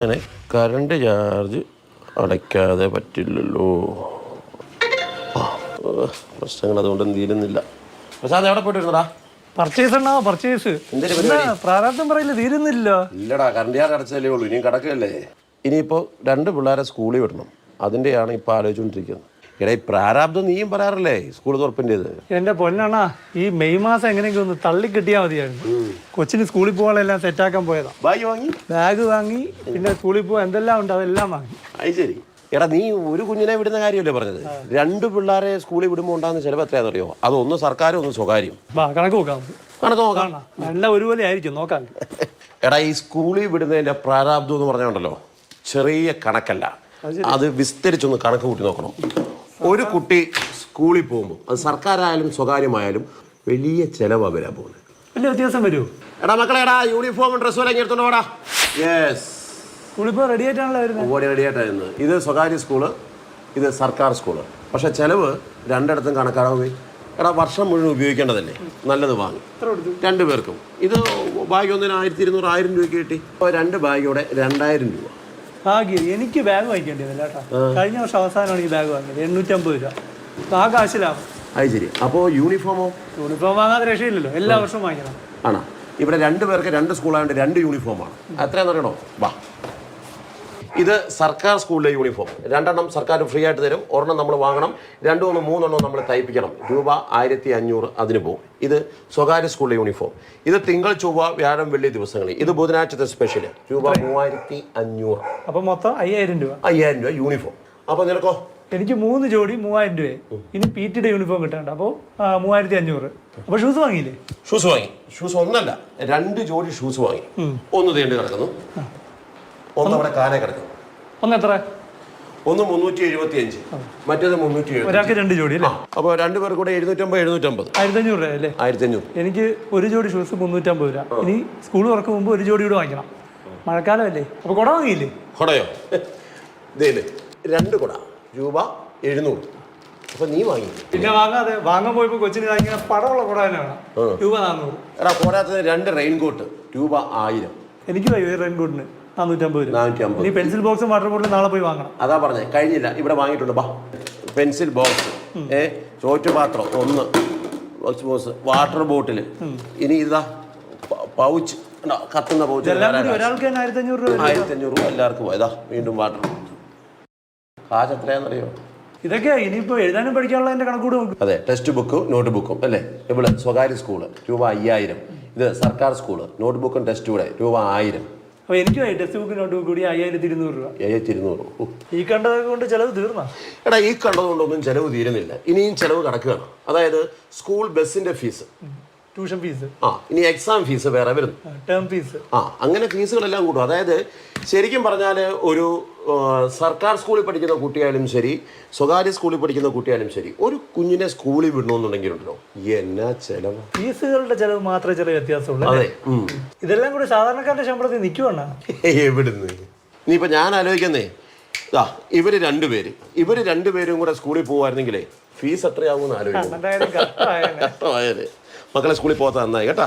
അങ്ങനെ current charge അടയ്ക്കാതെ പറ്റില്ലല്ലോ. പ്രശ്നങ്ങൾ അതുകൊണ്ട് തീരുന്നില്ല. പ്രസാദ് എവിടെ പോയിട്ടിരുന്നടാ? പർച്ചേസ് ഉണ്ടാവോ? പർച്ചേസ് പ്രാരാബ്ദം പറയില്ല, തീരുന്നില്ല. ഇല്ലടാ, കറണ്ട് ചാർജ് അടച്ചല്ലേ ഉള്ളൂ, ഇനിയും കിടക്കല്ലേ. ഇനിയിപ്പോൾ 2 പിള്ളേരെ സ്കൂളിൽ വിടണം, അതിൻ്റെയാണ് ഇപ്പോൾ ആലോചിച്ചുകൊണ്ടിരിക്കുന്നത്. എടാ, ഈ പ്രാരാബ്ദം നീയും പറയാറില്ലേ സ്കൂൾ തുറപ്പിൻ്റെത്? എന്റെ പൊന്നാണാ, ഈ മെയ് മാസം എങ്ങനെയെങ്കിലും ഒന്ന് തള്ളി കിട്ടിയാൽ മതിയായിരുന്നു. കൊച്ചിന് സ്കൂളിൽ പോകാനെല്ലാം സെറ്റാക്കാൻ പോയതാ. ബാഗ് വാങ്ങി, പിന്നെ സ്കൂളിൽ പോകാൻ എന്തെല്ലാം ഉണ്ട് അതെല്ലാം വാങ്ങി. അത് ശരി. എടാ, നീ ഒരു കുഞ്ഞിനെ വിടുന്ന കാര്യമല്ലേ പറഞ്ഞത്? 2 പിള്ളേരെ സ്കൂളിൽ വിടുമ്പോൾ ഉണ്ടാകുന്ന ചിലവ് എത്രയാണെന്നറിയോ? അതൊന്ന് സർക്കാരും ഒന്ന് സ്വകാര്യം. കണക്ക് നോക്കാം. കണക്ക് നോക്കാം. എല്ലാം ഒരുപോലെ ആയിരിക്കും, നോക്കാം. എടാ, ഈ സ്കൂളിൽ വിടുന്നതിന്റെ പ്രാരാബ്ദം എന്ന് പറഞ്ഞുണ്ടല്ലോ, ചെറിയ കണക്കല്ല, അത് വിസ്തരിച്ചൊന്ന് കണക്ക് കൂട്ടി നോക്കണം. ഒരു കുട്ടി സ്കൂളിൽ പോകുമ്പോൾ അത് സർക്കാരായാലും സ്വകാര്യമായാലും വലിയ ചിലവാണ് വരാൻ പോകുന്നത്. വലിയ വ്യത്യാസം വരുമോ? എടാ മക്കളെ, എടാ യൂണിഫോം ഡ്രസ്സും എല്ലാം എടുത്തോണ്ട് പോടാ. യെസ്, സ്കൂളിൽ ഇപ്പോൾ റെഡി ആയിട്ടാണല്ലോ വരുന്നത്. റെഡി ആയിട്ടായിരുന്നു. ഇത് സ്വകാര്യ സ്കൂള്, ഇത് സർക്കാർ സ്കൂള്. പക്ഷെ ചിലവ് രണ്ടിടത്തും കണക്കാറാവുകയും. എടാ, വർഷം മുഴുവൻ ഉപയോഗിക്കേണ്ടതല്ലേ, നല്ലത് വാങ്ങി 2 പേർക്കും. ഇത് ബാഗ് ഒന്നിന് 1200 1000 രൂപയ്ക്ക് കിട്ടി. അപ്പോൾ 2 ബാഗോടെ 2000 രൂപ. ഭാഗ്യം, എനിക്ക് ബാഗ് വാങ്ങിക്കേണ്ടിയതല്ല കേട്ടോ. കഴിഞ്ഞ വർഷം അവസാനമാണ് ഈ ബാഗ് വാങ്ങിയത്, 850 രൂപ. ആ കാശിലാവും. അത് ശരി. അപ്പോൾ യൂണിഫോമോ? യൂണിഫോം വാങ്ങാതെ രക്ഷയില്ലല്ലോ, എല്ലാ വർഷവും വാങ്ങിക്കണം. ആണോ? ഇവിടെ 2 പേർക്ക് 2 സ്കൂളായതുകൊണ്ട് 2 യൂണിഫോമാണ്. എത്രയാണെന്ന് അറിയണോ? വാ, ഇത് സർക്കാർ സ്കൂളിലെ യൂണിഫോം. 2 സർക്കാർ ഫ്രീ ആയിട്ട് തരും. ഒരെണ്ണം നമ്മൾ വാങ്ങണം, 2 3 നമ്മൾ തയ്പ്പിക്കണം. രൂപ 1500 അതിന് പോകും. ഇത് സ്വകാര്യ സ്കൂളിലെ യൂണിഫോം. ഇത് തിങ്കൾ, ചൊവ്വ, വ്യാഴം, വെള്ളി ദിവസങ്ങളിൽ. ഇത് ബുധനാഴ്ചത്തെ സ്പെഷ്യൽ, രൂപ 3500. അപ്പോൾ മൊത്തം 5000 രൂപ. 5000 രൂപ യൂണിഫോം. അപ്പോൾ നിനക്കോ? എനിക്ക് 3 ജോഡി 3000 രൂപ. ഇനി പീറ്റിയുടെ യൂണിഫോം കിട്ടാണ്ട്, അപ്പോൾ 3500. അപ്പോൾ ഷൂസ് വാങ്ങിയില്ലേ? ഷൂസ് വാങ്ങി. ഷൂസ് ഒന്നല്ല, 2 ജോഡി ഷൂസ് വാങ്ങി. ഒന്ന് തേണ്ടി കിടക്കുന്നു, ഒന്ന് അവിടെ കാനെ കിടക്കുന്നു. ഒന്ന് എത്ര? ഒന്ന് 375, മറ്റേത് 370. ഒരാൾക്ക് 2 ജോഡി അല്ലേ? അപ്പോൾ 2 പേർ കൂടെ 750 1500 രൂപ അല്ലേ? 1500. എനിക്ക് 1 ജോഡി ഷൂസ് 350 രൂപ. ഇനി സ്കൂൾ തുറക്കും മുമ്പ് 1 ജോഡി കൂടെ വാങ്ങിക്കണം. മഴക്കാലമല്ലേ, അപ്പോൾ കുട വാങ്ങിയില്ലേ? കുടയോ? ഇതേല്ലേ, 2 കുട, രൂപ 700. അപ്പൊ നീ വാങ്ങി. പിന്നെ വാങ്ങാതെ വാങ്ങാൻ പോയപ്പോ കൊച്ചിന് ഇങ്ങനെ പടമുള്ള കുട തന്നെ വേണം, രൂപ 400. എടാ, പോരാത്തത് 2 റെയിൻകോട്ട്, രൂപ 1000. എനിക്ക് റെയിൻകോട്ടിന് 450 രൂപ. നീ പെൻസിൽ ബോക്സും വാട്ടർ ബോട്ടിലും നാളെ പോയി വാങ്ങണം. അതാ പറഞ്ഞേ, കഴിഞ്ഞില്ല, ഇവിടെ വാങ്ങിയിട്ടുണ്ട്. ബാ, പെൻസിൽ ബോക്സ്, ചോറ്റുപാത്രം 1, ബോക്സ്, വാട്ടർ ബോട്ടിൽ. ഇനി ഇതാ പൗച്ച്, കത്തുന്ന പൗച്ച്. ഒരാൾക്ക് 1500 രൂപ. 1500 രൂപ എല്ലാവർക്കും പോയതാ. വീണ്ടും വാട്ടർ. കാശ് എത്രയാണെന്നറിയോ? ഇതൊക്കെ ഇനിയിപ്പോ എഴുതാനും പഠിക്കാനുള്ള എന്റെ കണക്കൂട് നോക്കും. അതെ, ടെക്സ്റ്റ് ബുക്കും നോട്ട് ബുക്കും അല്ലേ. ഇവിടെ സ്വകാര്യ സ്കൂള് രൂപ 5000. ഇത് സർക്കാർ സ്കൂള്, നോട്ട് ബുക്കും ടെസ്റ്റ് കൂടെ രൂപ 1000. അപ്പൊ എനിക്ക് ടെക്സ്റ്റ് ബുക്ക് നോട്ട് ബുക്ക് കൂടി 5200 രൂപ. 5200. ഈ കണ്ടത് കൊണ്ട് ചെലവ് തീർന്നാ? എടാ, ഈ കണ്ടതുകൊണ്ടൊന്നും ചെലവ് തീരുന്നില്ല, ഇനിയും ചെലവ് കിടക്കുകയാണ്. അതായത് സ്കൂൾ ബസ്സിന്റെ ഫീസ്, ട്യൂഷൻ ഫീസ്, ഇനി എക്സാം ഫീസ് വേറെ വരുന്നു, ടേം ഫീസ്, അങ്ങനെ ഫീസുകളെല്ലാം കൂട്ടും. അതായത് ശരിക്കും പറഞ്ഞാൽ ഒരു സർക്കാർ സ്കൂളിൽ പഠിക്കുന്ന കുട്ടിയായാലും ശരി, സ്വകാര്യ സ്കൂളിൽ പഠിക്കുന്ന കുട്ടിയായാലും ശരി, ഒരു കുഞ്ഞിനെ സ്കൂളിൽ വിടണമെന്നുണ്ടെങ്കിലുണ്ടല്ലോ എന്നാ ചെലവ്. ഫീസുകളുടെ ചെലവ് മാത്രമേ ചെറിയ വ്യത്യാസമുള്ളൂ. അതെ, ഇതെല്ലാം കൂടെ സാധാരണക്കാരുടെ ശമ്പളത്തിൽ നിൽക്കുവാണ്. എവിടുന്ന്? ഇനിയിപ്പോ ഞാൻ ആലോചിക്കുന്നേ, ഇവര് 2 പേര്, ഇവര് 2 പേരും കൂടെ സ്കൂളിൽ പോകുമായിരുന്നെങ്കിലേ ഫീസ് എത്രയാവുമെന്ന് ആലോചിക്കും. മക്കളെ സ്കൂളിൽ പോകാത്ത നന്നായി കേട്ടാ.